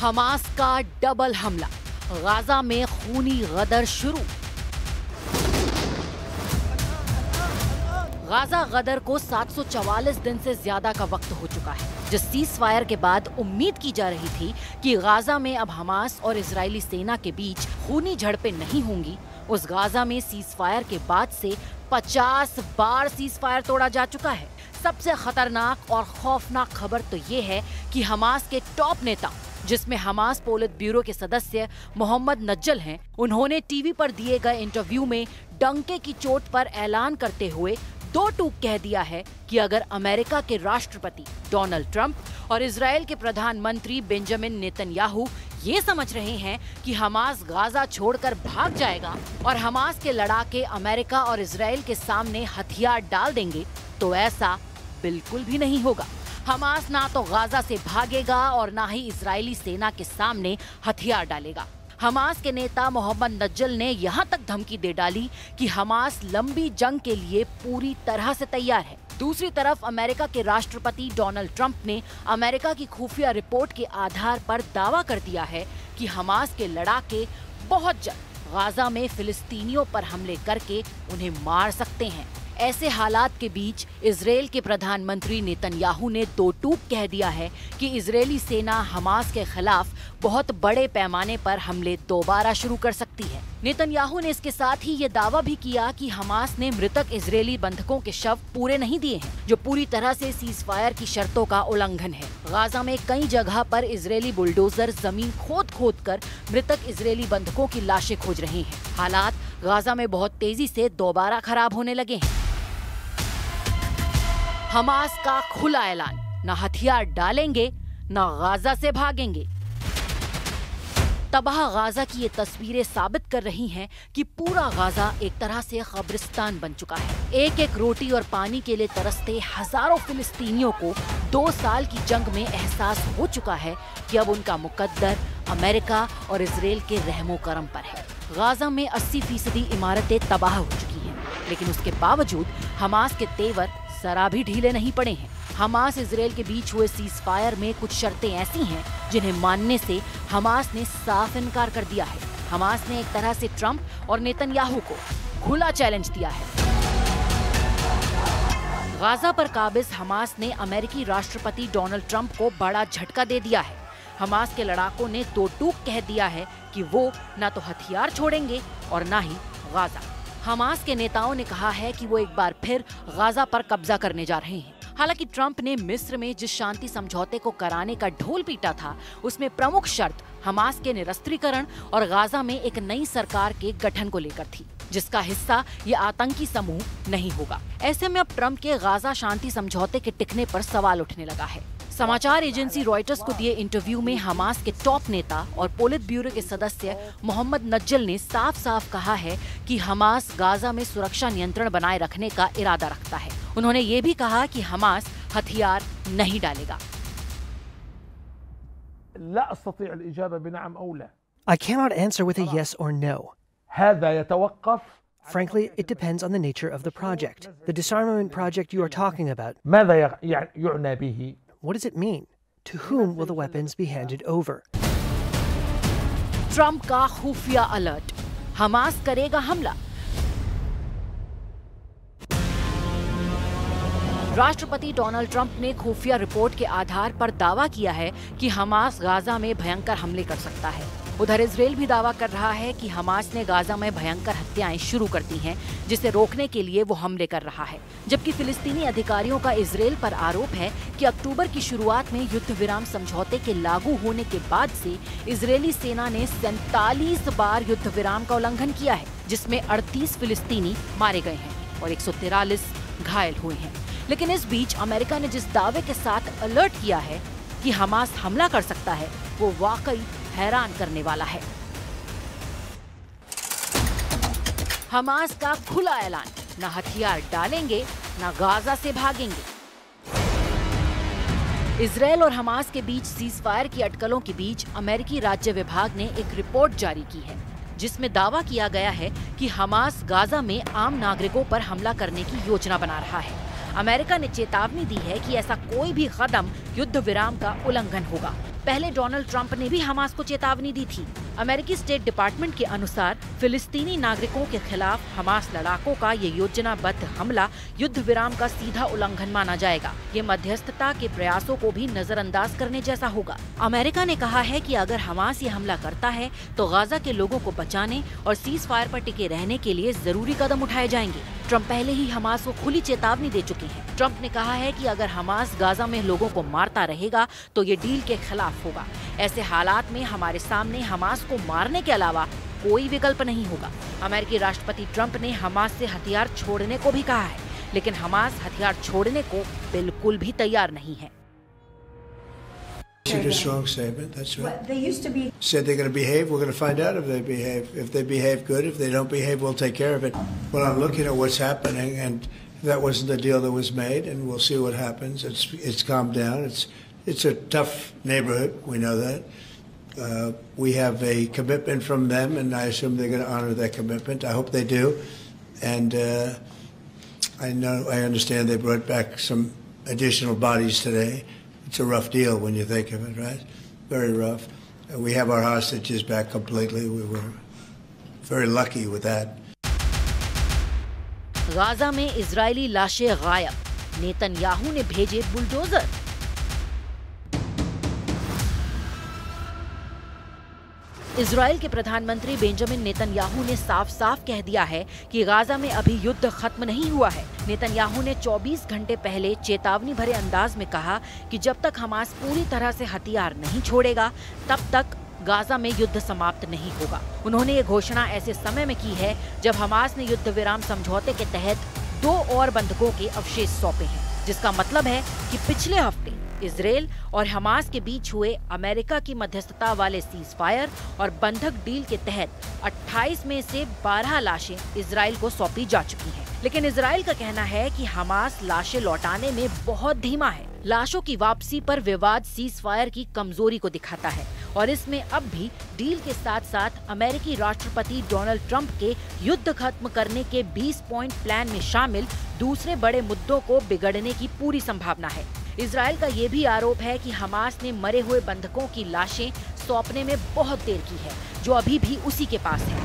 Hamas का double हमला, Gaza में खूनी गदर शुरू। गाजा गदर को 744 दिन से ज्यादा का वक्त हो चुका है, जिस सीज फायर के बाद उम्मीद की जा रही थी कि गाजा में अब हमास और इजरायली सेना के बीच खूनी झड़पें नहीं होंगी। उस गाजा में सीज फायर के बाद से 50 बार सीज फायर तोड़ा जा चुका है। सबसे खतरनाक और खौफनाक खबर तो ये है कि हमास के टॉप नेता, जिसमें हमास पोलित ब्यूरो के सदस्य मोहम्मद नज्जल हैं, उन्होंने टीवी पर दिए गए इंटरव्यू में डंके की चोट पर ऐलान करते हुए दो टूक कह दिया है कि अगर अमेरिका के राष्ट्रपति डोनाल्ड ट्रंप और इजराइल के प्रधानमंत्री बेंजामिन नेतन्याहू ये समझ रहे हैं कि हमास गाजा छोड़कर भाग जाएगा और हमास के लड़ाके अमेरिका और इजराइल के सामने हथियार डाल देंगे, तो ऐसा बिल्कुल भी नहीं होगा। हमास ना तो गाजा से भागेगा और ना ही इजरायली सेना के सामने हथियार डालेगा। हमास के नेता मोहम्मद नज्जल ने यहाँ तक धमकी दे डाली कि हमास लंबी जंग के लिए पूरी तरह से तैयार है। दूसरी तरफ अमेरिका के राष्ट्रपति डोनाल्ड ट्रंप ने अमेरिका की खुफिया रिपोर्ट के आधार पर दावा कर दिया है कि हमास के लड़ाके बहुत जल्द गाजा में फिलिस्तीनियों पर हमले करके उन्हें मार सकते हैं। ऐसे हालात के बीच इजराइल के प्रधानमंत्री नेतन्याहू ने दो टूक कह दिया है कि इजरायली सेना हमास के खिलाफ बहुत बड़े पैमाने पर हमले दोबारा शुरू कर सकती है। नेतन्याहू ने इसके साथ ही ये दावा भी किया कि हमास ने मृतक इजरायली बंधकों के शव पूरे नहीं दिए हैं, जो पूरी तरह से सीज फायर की शर्तों का उल्लंघन है। गाजा में कई जगह पर इजरायली बुलडोजर जमीन खोद कर मृतक इजरायली बंधकों की लाशें खोज रहे हैं। हालात गाजा में बहुत तेजी से दोबारा खराब होने लगे हैं। हमास का खुला ऐलान, न हथियार डालेंगे न गाजा से भागेंगे। तबाह गाजा की ये तस्वीरें साबित कर रही हैं कि पूरा गाजा एक तरह से कब्रिस्तान बन चुका है। एक एक रोटी और पानी के लिए तरसते हजारों फिलिस्तीनियों को 2 साल की जंग में एहसास हो चुका है कि अब उनका मुकद्दर अमेरिका और इजराइल के रहमो करम पर है। गाजा में 80% इमारतें तबाह हो चुकी हैं, लेकिन उसके बावजूद हमास के तेवर जरा भी ढीले नहीं पड़े हैं। हमास इजराइल के बीच हुए सीज फायर में कुछ शर्तें ऐसी हैं जिन्हें मानने से हमास ने साफ इनकार कर दिया है। हमास ने एक तरह से ट्रंप और नेतन्याहू को खुला चैलेंज दिया है। गाजा पर काबिज हमास ने अमेरिकी राष्ट्रपति डोनाल्ड ट्रंप को बड़ा झटका दे दिया है। हमास के लड़ाकों ने दो टूक कह दिया है कि वो न तो हथियार छोड़ेंगे और न ही गाजा। हमास के नेताओं ने कहा है कि वो एक बार फिर गाजा पर कब्जा करने जा रहे हैं। हालांकि ट्रंप ने मिस्र में जिस शांति समझौते को कराने का ढोल पीटा था, उसमें प्रमुख शर्त हमास के निरस्त्रीकरण और गाजा में एक नई सरकार के गठन को लेकर थी, जिसका हिस्सा ये आतंकी समूह नहीं होगा। ऐसे में अब ट्रंप के गाजा शांति समझौते के टिकने पर सवाल उठने लगा है। समाचार एजेंसी रॉयटर्स को दिए इंटरव्यू में हमास के टॉप नेता और पोलित ब्यूरो के सदस्य मोहम्मद नज्जल ने साफ साफ कहा है कि हमास गाजा में सुरक्षा नियंत्रण बनाए रखने का इरादा रखता है। उन्होंने ये भी कहा कि हमास हथियार नहीं डालेगा। I cannot answer with a yes or no. Frankly, it depends on the nature of the project. The disarmament project you are talking about. What does it mean? To whom will the weapons be handed over? Trump का खुफिया alert, Hamas करेगा हमला। राष्ट्रपति Donald Trump ने खुफिया report के आधार पर दावा किया है कि हमास गाजा में भयंकर हमले कर सकता है। उधर इजराइल भी दावा कर रहा है कि हमास ने गाजा में भयंकर हत्याएं शुरू कर दी हैं, जिसे रोकने के लिए वो हमले कर रहा है। जबकि फिलिस्तीनी अधिकारियों का इजराइल पर आरोप है कि अक्टूबर की शुरुआत में युद्ध विराम समझौते के लागू होने के बाद से इजरायली सेना ने 47 बार युद्ध विराम का उल्लंघन किया है, जिसमें 38 फिलिस्तीनी मारे गए हैं और 143 घायल हुए हैं। लेकिन इस बीच अमेरिका ने जिस दावे के साथ अलर्ट किया है कि हमास हमला कर सकता है, वो वाकई हैरान करने वाला है। हमास का खुला ऐलान, न हथियार डालेंगे न गाजा से भागेंगे। इजराइल और हमास के बीच सीज फायर की अटकलों के बीच अमेरिकी राज्य विभाग ने एक रिपोर्ट जारी की है, जिसमें दावा किया गया है कि हमास गाजा में आम नागरिकों पर हमला करने की योजना बना रहा है। अमेरिका ने चेतावनी दी है कि ऐसा कोई भी कदम युद्ध विराम का उल्लंघन होगा। पहले डोनाल्ड ट्रंप ने भी हमास को चेतावनी दी थी। अमेरिकी स्टेट डिपार्टमेंट के अनुसार फिलिस्तीनी नागरिकों के खिलाफ हमास लड़ाकों का ये योजनाबद्ध हमला युद्ध विराम का सीधा उल्लंघन माना जाएगा। ये मध्यस्थता के प्रयासों को भी नजरअंदाज करने जैसा होगा। अमेरिका ने कहा है कि अगर हमास ये हमला करता है तो गाजा के लोगों को बचाने और सीज फायर पर टिके रहने के लिए जरूरी कदम उठाए जाएंगे। ट्रंप पहले ही हमास को खुली चेतावनी दे चुके हैं। ट्रंप ने कहा है कि अगर हमास गाजा में लोगों को मारता रहेगा तो ये डील के खिलाफ होगा। ऐसे हालात में हमारे सामने हमास को मारने के अलावा कोई विकल्प नहीं होगा। अमेरिकी राष्ट्रपति ट्रंप ने हमास से हथियार छोड़ने को भी कहा है, लेकिन हमास हथियार छोड़ने को बिल्कुल भी तैयार नहीं है। Issued a strong statement. That's right. They used to be said they're going to behave. We're going to find out if they behave. If they behave, good. If they don't behave, we'll take care of it. Well, I'm looking at what's happening, and that wasn't the deal that was made, and we'll see what happens. It's calmed down. It's a tough neighborhood. We know that. We have a commitment from them, and I assume they're going to honor that commitment. I hope they do. And I understand they brought back some additional bodies today. It's a rough deal when you think of it, right? Very rough. We have our hostages back completely. We were very lucky with that. Gaza में Israeli लाशें गायब, Netanyahu ने भेजे bulldozer. Israel के प्रधानमंत्री Benjamin Netanyahu ने साफ साफ कह दिया है कि गाजा में अभी युद्ध खत्म नहीं हुआ है। नेतन्याहू ने 24 घंटे पहले चेतावनी भरे अंदाज में कहा कि जब तक हमास पूरी तरह से हथियार नहीं छोड़ेगा तब तक गाजा में युद्ध समाप्त नहीं होगा। उन्होंने ये घोषणा ऐसे समय में की है जब हमास ने युद्ध विराम समझौते के तहत 2 और बंधकों के अवशेष सौंपे हैं, जिसका मतलब है कि पिछले हफ्ते इजराइल और हमास के बीच हुए अमेरिका की मध्यस्थता वाले सीज फायर और बंधक डील के तहत 28 में से 12 लाशें इजराइल को सौंपी जा चुकी हैं। लेकिन इजराइल का कहना है कि हमास लाशें लौटाने में बहुत धीमा है। लाशों की वापसी पर विवाद सीज फायर की कमजोरी को दिखाता है और इसमें अब भी डील के साथ साथ अमेरिकी राष्ट्रपति डोनाल्ड ट्रंप के युद्ध खत्म करने के 20 पॉइंट प्लान में शामिल दूसरे बड़े मुद्दों को बिगड़ने की पूरी संभावना है। इजराइल का ये भी आरोप है कि हमास ने मरे हुए बंधकों की लाशें सौंपने में बहुत देर की है, जो अभी भी उसी के पास है।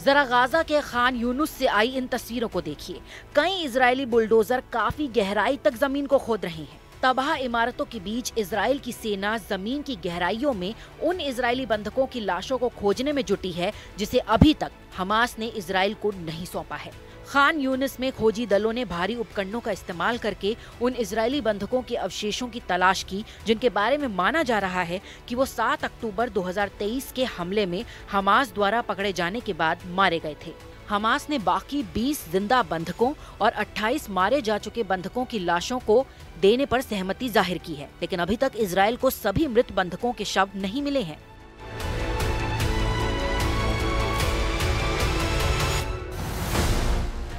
जरा गाजा के खान यूनुस से आई इन तस्वीरों को देखिए। कई इजरायली बुलडोजर काफी गहराई तक जमीन को खोद रहे हैं। तबाह इमारतों के बीच इजराइल की सेना जमीन की गहराइयों में उन इजरायली बंधकों की लाशों को खोजने में जुटी है जिसे अभी तक हमास ने इजराइल को नहीं सौंपा है। खान यूनिस में खोजी दलों ने भारी उपकरणों का इस्तेमाल करके उन इजरायली बंधकों के अवशेषों की तलाश की, जिनके बारे में माना जा रहा है कि वो 7 अक्टूबर 2023 के हमले में हमास द्वारा पकड़े जाने के बाद मारे गए थे। हमास ने बाकी 20 जिंदा बंधकों और 28 मारे जा चुके बंधकों की लाशों को देने पर सहमति जाहिर की है, लेकिन अभी तक इजराइल को सभी मृत बंधकों के शव नहीं मिले हैं।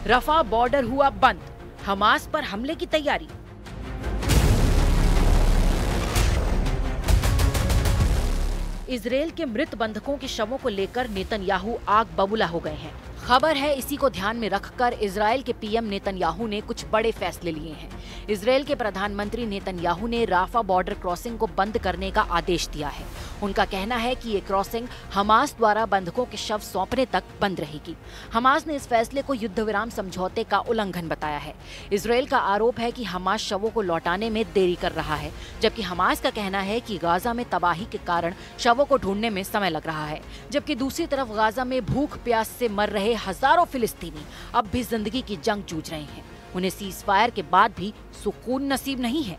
रफा बॉर्डर हुआ बंद, हमास पर हमले की तैयारी। इजराइल के मृत बंधकों के शवों को लेकर नेतन्याहू आग बबूला हो गए हैं। खबर है इसी को ध्यान में रखकर इजराइल के पीएम नेतन्याहू ने कुछ बड़े फैसले लिए हैं। इजराइल के प्रधानमंत्री नेतन्याहू ने राफा बॉर्डर क्रॉसिंग को बंद करने का आदेश दिया है। उनका कहना है कि ये क्रॉसिंग हमास द्वारा बंधकों के शव सौंपने तक बंद रहेगी। हमास ने इस फैसले को युद्ध विराम समझौते का उल्लंघन बताया है। इजराइल का आरोप है कि हमास शवों को लौटाने में देरी कर रहा है, जबकि हमास का कहना है कि गाजा में तबाही के कारण शवों को ढूंढने में समय लग रहा है। जबकि दूसरी तरफ गाजा में भूख प्यास से मर रहे हजारों फिलिस्तीनी अब भी जिंदगी की जंग जूझ रहे हैं। उन्हें सीज फायर के बाद भी सुकून नसीब नहीं है।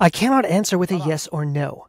I cannot answer with a yes or no.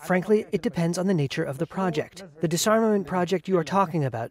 Frankly, it depends on the nature of the project. The disarmament project you are talking about.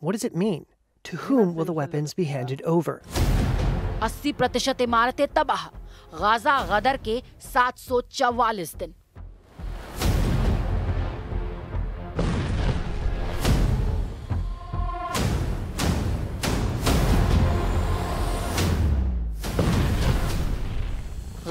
What does it mean? To whom will the weapons be handed over? 80% इमारतें तबाह, Gaza गदर के 744 दिन।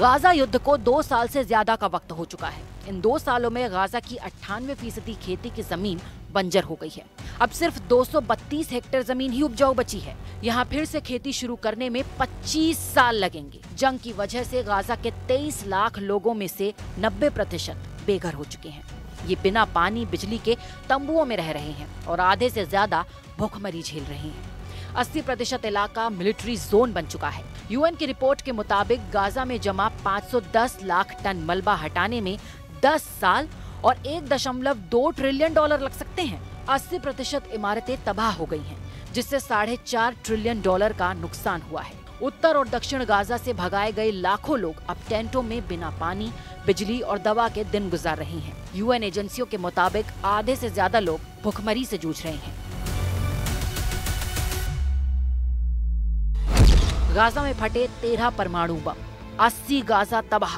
Gaza युद्ध को 2 साल से ज्यादा का वक्त हो चुका है। इन 2 सालों में गाजा की 98% खेती की जमीन बंजर हो गई है। अब सिर्फ 232 हेक्टेयर जमीन ही उपजाऊ बची है। यहाँ फिर से खेती शुरू करने में 25 साल लगेंगे। जंग की वजह से गाजा के 23 लाख लोगों में से 90% बेघर हो चुके हैं। ये बिना पानी बिजली के तंबुओं में रह रहे हैं और आधे से ज्यादा भूखमरी झेल रहे हैं। 80% इलाका मिलिट्री जोन बन चुका है। यूएन की रिपोर्ट के मुताबिक गाजा में जमा 510 लाख टन मलबा हटाने में 10 साल और $1.2 ट्रिलियन लग सकते हैं। 80% इमारतें तबाह हो गई हैं, जिससे $4.5 ट्रिलियन का नुकसान हुआ है। उत्तर और दक्षिण गाजा से भगाए गए लाखों लोग अब टेंटों में बिना पानी, बिजली और दवा के दिन गुजार रहे हैं। यूएन एजेंसियों के मुताबिक आधे से ज्यादा लोग भूखमरी से जूझ रहे हैं। गाजा में फटे 13 परमाणु बम, 80 गाजा तबाह।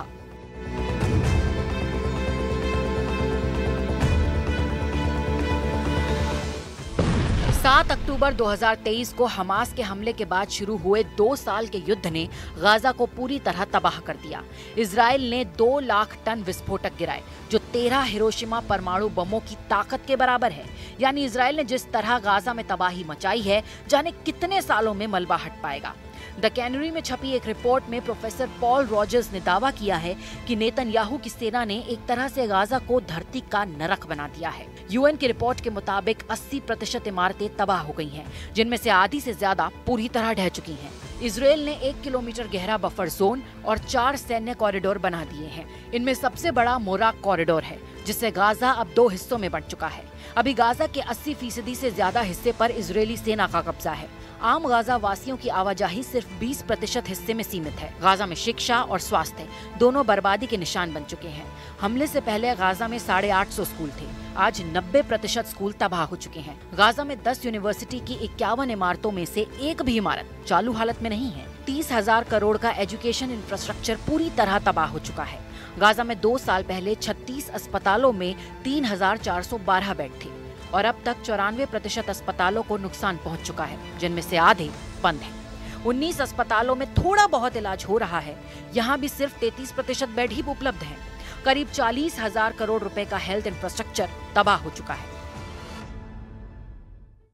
7 अक्टूबर 2023 को हमास के हमले के बाद शुरू हुए 2 साल के युद्ध ने गाजा को पूरी तरह तबाह कर दिया। इजराइल ने 2 लाख टन विस्फोटक गिराए, जो 13 हिरोशिमा परमाणु बमों की ताकत के बराबर है। यानी इजराइल ने जिस तरह गाजा में तबाही मचाई है, जाने कितने सालों में मलबा हट पाएगा। द कैनरी में छपी एक रिपोर्ट में प्रोफेसर पॉल रॉजर्स ने दावा किया है कि नेतन्याहू की सेना ने एक तरह से गाजा को धरती का नरक बना दिया है। यूएन की रिपोर्ट के मुताबिक 80% इमारतें तबाह हो गई हैं, जिनमें से आधी से ज्यादा पूरी तरह ढह चुकी हैं। इजराइल ने 1 किलोमीटर गहरा बफर जोन और 4 सैन्य कॉरिडोर बना दिए हैं। इनमें सबसे बड़ा मोराक कॉरिडोर है, जिससे गाजा अब 2 हिस्सों में बंट चुका है। अभी गाजा के 80% से ज्यादा हिस्से पर इजरायली सेना का कब्जा है। आम गाजा वासियों की आवाजाही सिर्फ 20% हिस्से में सीमित है। गाजा में शिक्षा और स्वास्थ्य दोनों बर्बादी के निशान बन चुके हैं। हमले से पहले गाजा में 850 स्कूल थे, आज 90% स्कूल तबाह हो चुके हैं। गाजा में 10 यूनिवर्सिटी की 51 इमारतों में से एक भी इमारत चालू हालत में नहीं है। 30,000 करोड़ का एजुकेशन इंफ्रास्ट्रक्चर पूरी तरह तबाह हो चुका है। गाजा में 2 साल पहले 36 अस्पतालों में 3,412 बेड थे और अब तक 94% अस्पतालों को नुकसान पहुंच चुका है, जिनमें से आधे बंद हैं। 19 अस्पतालों में थोड़ा बहुत इलाज हो रहा है, यहाँ भी सिर्फ 33% बेड ही उपलब्ध हैं। करीब 40,000 करोड़ रुपए का हेल्थ इंफ्रास्ट्रक्चर तबाह हो चुका है।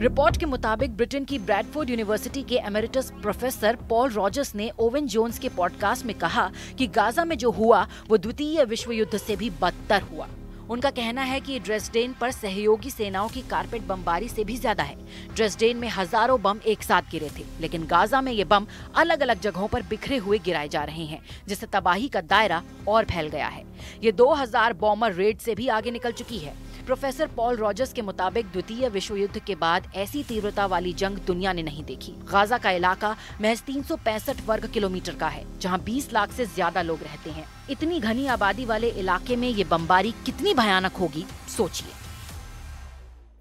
रिपोर्ट के मुताबिक ब्रिटेन की ब्रैडफोर्ड यूनिवर्सिटी के एमेरिटस प्रोफेसर पॉल रॉजर्स ने ओवन जोन्स के पॉडकास्ट में कहा कि गाजा में जो हुआ वो द्वितीय विश्व युद्ध से भी बदतर हुआ। उनका कहना है कि ड्रेसडेन पर सहयोगी सेनाओं की कारपेट बमबारी से भी ज्यादा है। ड्रेसडेन में हजारों बम एक साथ गिरे थे, लेकिन गाजा में ये बम अलग अलग जगहों पर बिखरे हुए गिराए जा रहे हैं, जिससे तबाही का दायरा और फैल गया है। ये 2000 बॉम्बर रेड से भी आगे निकल चुकी है। प्रोफेसर पॉल रॉजर्स के मुताबिक द्वितीय विश्व युद्ध के बाद ऐसी तीव्रता वाली जंग दुनिया ने नहीं देखी। गाजा का इलाका महज 365 वर्ग किलोमीटर का है, जहां 20 लाख से ज्यादा लोग रहते हैं। इतनी घनी आबादी वाले इलाके में ये बमबारी कितनी भयानक होगी, सोचिए।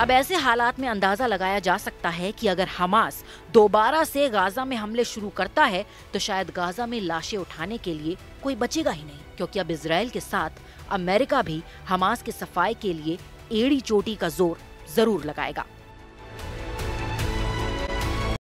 अब ऐसे हालात में अंदाजा लगाया जा सकता है कि अगर हमास दोबारा से गाजा में हमले शुरू करता है तो शायद गाजा में लाशें उठाने के लिए कोई बचेगा ही नहीं, क्योंकि अब इजराइल के साथ अमेरिका भी हमास की सफाई के लिए एड़ी चोटी का जोर जरूर लगाएगा।